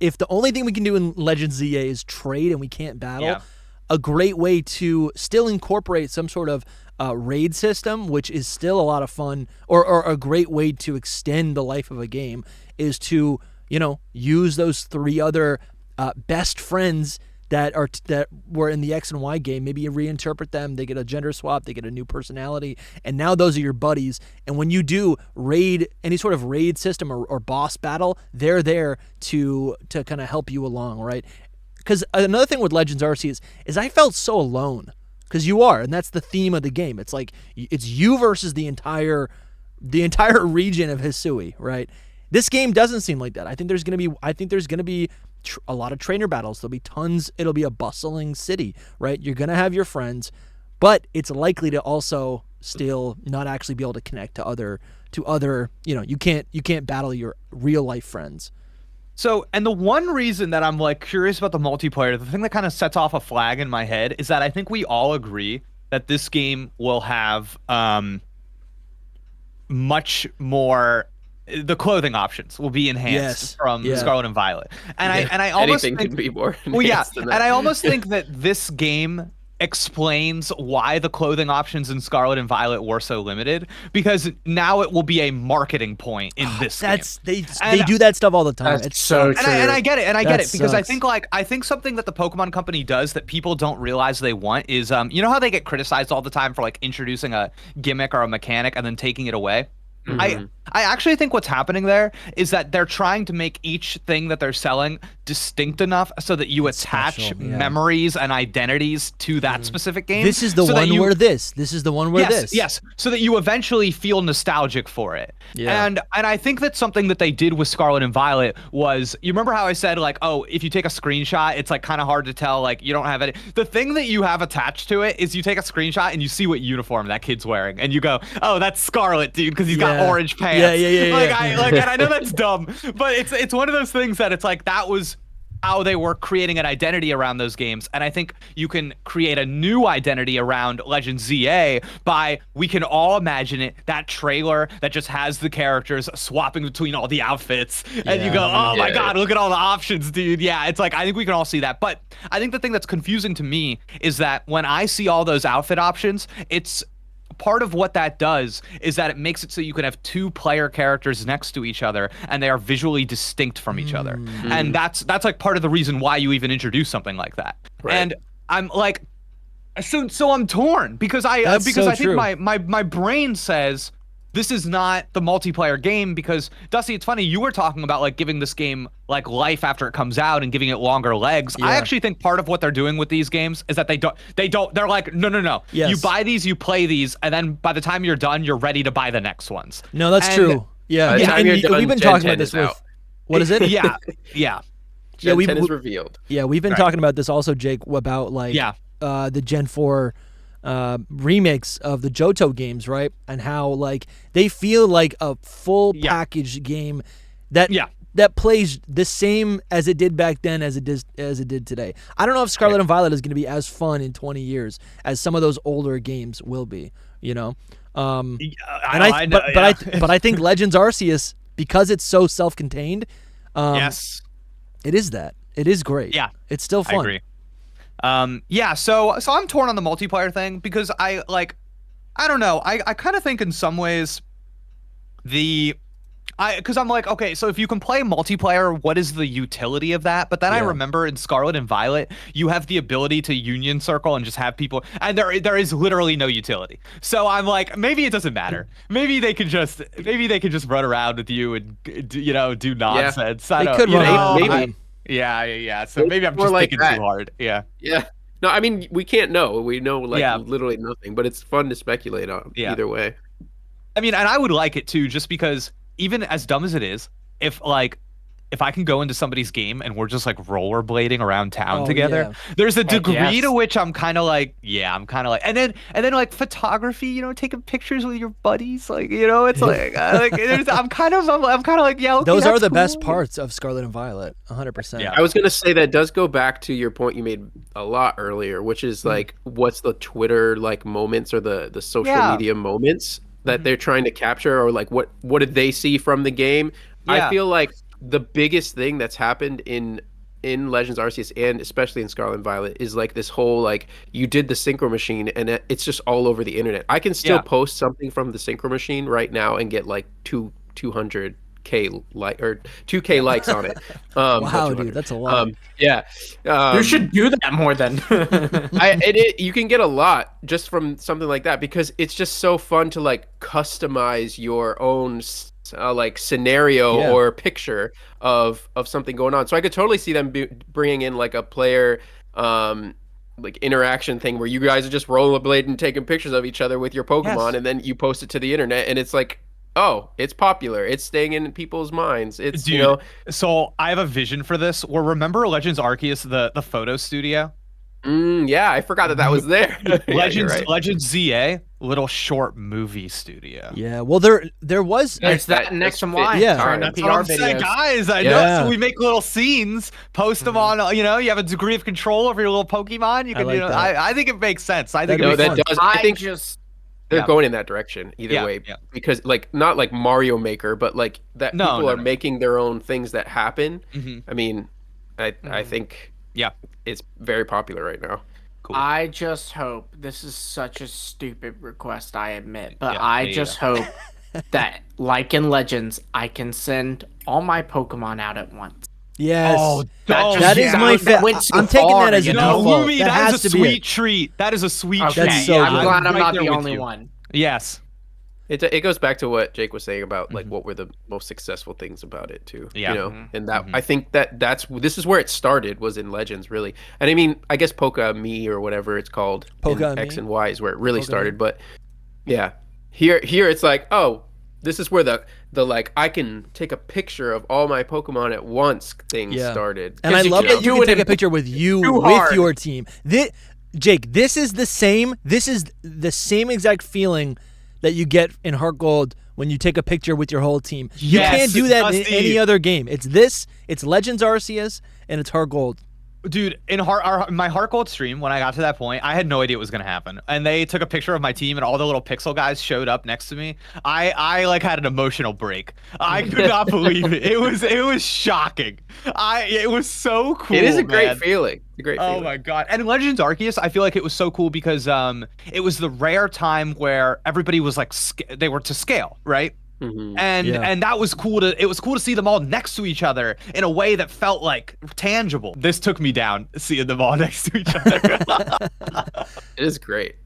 if the only thing we can do in Legends ZA is trade and we can't battle, a great way to still incorporate some sort of raid system, which is still a lot of fun, or a great way to extend the life of a game, is to, use those 3 other best friends that were in the X and Y game. Maybe you reinterpret them, they get a gender swap, they get a new personality, and now those are your buddies. And when you do any sort of raid system or boss battle, they're there to kind of help you along, right? Because another thing with Legends Arceus is I felt so alone, because you are, and that's the theme of the game. It's like it's you versus the entire region of Hisui, right? This game doesn't seem like that. I think there's gonna be a lot of trainer battles. There'll be tons. It'll be a bustling city, right? You're gonna have your friends, but it's likely to also still not actually be able to connect to other. You can't battle your real life friends. So, and the one reason that I'm like curious about the multiplayer, the thing that kind of sets off a flag in my head is that I think we all agree that this game will have much more. The clothing options will be enhanced from Scarlet and Violet, and I almost anything think, could be more. Well, yeah, and I almost think that this game explains why the clothing options in Scarlet and Violet were so limited, because now it will be a marketing point in this game. They do that stuff all the time. It's so true. And I get it, because I think something that the Pokemon Company does that people don't realize they want is how they get criticized all the time for like introducing a gimmick or a mechanic and then taking it away. Mm-hmm. I actually think what's happening there is that they're trying to make each thing that they're selling distinct enough so that you attach memories and identities to that specific game. This is the one where this. This is the one where this. Yes, so that you eventually feel nostalgic for it. Yeah. And I think that something that they did with Scarlet and Violet was, you remember how I said like, oh, if you take a screenshot, it's like kind of hard to tell, like you don't have any. The thing that you have attached to it is you take a screenshot and you see what uniform that kid's wearing, and you go, oh, that's Scarlet, dude, because he's got orange pants. Yeah. And I know that's dumb, but it's one of those things that it's like that was how they were creating an identity around those games. And I think you can create a new identity around Legends ZA by, we can all imagine it, that trailer that just has the characters swapping between all the outfits. And you go, oh my God, look at all the options, dude. Yeah, it's like, I think we can all see that. But I think the thing that's confusing to me is that when I see all those outfit options, it's part of what that does is that it makes it so you can have 2 player characters next to each other and they are visually distinct from each other. And that's like part of the reason why you even introduce something like that. Right. And I'm like, so I'm torn because I think my brain says this is not the multiplayer game, because Dusty, it's funny, you were talking about like giving this game like life after it comes out and giving it longer legs. I actually think part of what they're doing with these games is that they're like, no. Yes. You buy these, you play these, and then by the time you're done, you're ready to buy the next ones. No, that's true. Yeah. And we've been talking about this with, what is it? Yeah. Gen 10 is revealed. Yeah, we've been talking about this also, Jake, about like the Gen 4 remakes of the Johto games, right? And how like they feel like a full package game that plays the same as it did back then as it did today. I don't know if Scarlet and Violet is going to be as fun in 20 years as some of those older games will be, But I think Legends Arceus, because it's so self-contained, it is that. It is great. Yeah. It's still fun. I agree. So I'm torn on the multiplayer thing because I don't know. I kind of think in some ways because I'm like, okay, so if you can play multiplayer, what is the utility of that? But then I remember in Scarlet and Violet, you have the ability to union circle and just have people, and there is literally no utility. So I'm like, maybe it doesn't matter. Maybe they could just run around with you and do nonsense. They could run. Maybe. Yeah. So maybe I'm just thinking too hard. Yeah. No, I mean, we can't know. We know literally nothing, but it's fun to speculate on either way. I mean, and I would like it too, just because even as dumb as it is, if I can go into somebody's game and we're just like rollerblading around town together, there's a degree to which I'm kind of like, and then like photography, taking pictures with your buddies, like, it's like, I'm kind of like, okay, those are the best parts of Scarlet and Violet, 100%. Yeah. I was going to say that does go back to your point you made a lot earlier, which is like, what's the Twitter like moments or the social media moments that they're trying to capture, or like what did they see from the game? I feel like the biggest thing that's happened in Legends Arceus and especially in Scarlet and Violet is like this whole like you did the synchro machine and it's just all over the internet. I can still post something from the synchro machine right now and get like 200K like or 2K likes on it. Wow, dude, that's a lot. You should do that more than. You can get a lot just from something like that because it's just so fun to like customize your own like scenario or picture of something going on. So I could totally see them bringing in like a player like interaction thing where you guys are just rollerblading and taking pictures of each other with your Pokemon and then you post it to the internet and it's like, oh, it's popular. It's staying in people's minds. It's Dude, you know. So I have a vision for this. Where remember Legends Arceus, the photo studio? Yeah, I forgot that was there. Legends ZA, little short movie studio. Yeah, well, there was. It's that next and Y. Yeah, that's what I'm saying, guys. I know. So we make little scenes, post them on. You know, you have a degree of control over your little Pokemon. You can. I think it makes sense. I think that does. I think just. They're going in that direction either way because like not like Mario Maker, but like that people are making their own things that happen. I mean, I think it's very popular right now. Cool. I just hope this is such a stupid request, I admit, but I just hope that like in Legends, I can send all my Pokemon out at once. Yes. Oh, that is my favorite. I'm taking that as a default. Lumi, that is a sweet treat. That is a sweet treat. That's so I'm glad I'm not the only one. Yes. It goes back to what Jake was saying about like what were the most successful things about it too. Yeah. You know, and that I think this is where it started was in Legends really. And I mean, I guess Poke-Me or whatever it's called in X and Y is where it really started. But yeah, here it's like, oh, this is where the like I can take a picture of all my Pokemon at once thing started. And I love that you can take a picture with your team. Jake, this is the same exact feeling that you get in Heart Gold when you take a picture with your whole team. You can't do that in any other game. It's Legends Arceus, and it's Heart Gold. Dude, in my Heart Gold stream, when I got to that point, I had no idea what was gonna happen. And they took a picture of my team, and all the little pixel guys showed up next to me. I like had an emotional break. I could not believe it. It was shocking. It was so cool. It is a great feeling. It's a great feeling. Oh my god! And Legends Arceus, I feel like it was so cool because it was the rare time where everybody was like they were to scale, right? And that was cool it was cool to see them all next to each other in a way that felt like tangible. This took me down seeing them all next to each other. It is great.